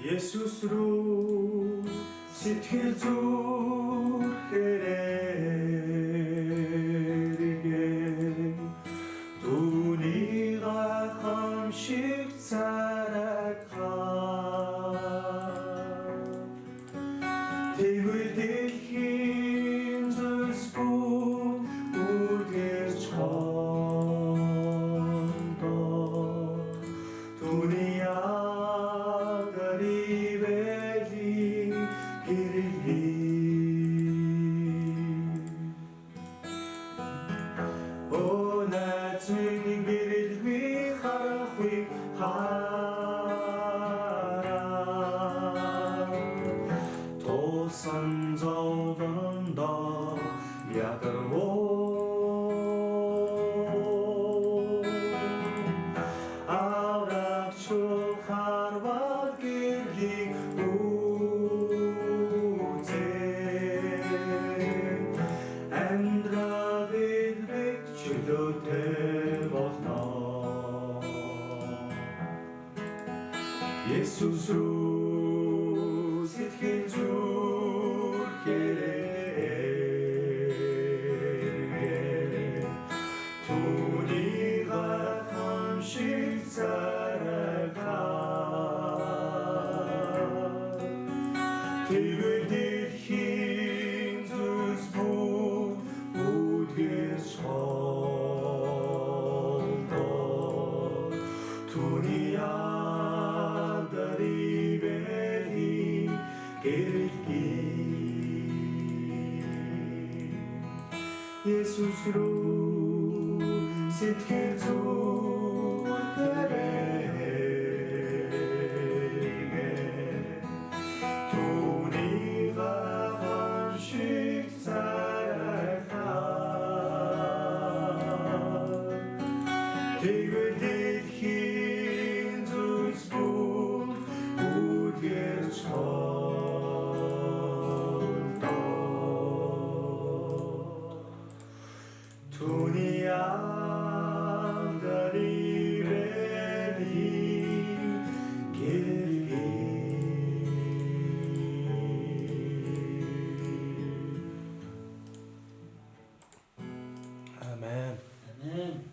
예수스로 сэтгэл зүрхээрээ түүний гайхамшиг царайгаа тэгвэл дэлхийн зүйлс бүгд үргэлж хондоо түүний 나중에 길을 위하위 하라 도선저던 더 야그로 아우락초 하르와 길리 우제 앤드라 빌빅 주도 대박나 예수스로 сэтгэл зүрхээрээ түүний гайхамшиг царайгаа тэгвэл дэлхийн зүйлс бүгд үргэлж хондоо түүний 아다리베리 게르기 예수스로 сэтгэл зүрхээрээ түүний гайхамшиг царайгаа тэгвэл дэлхийн зүйлс бүгд үргэлж хондоо түүний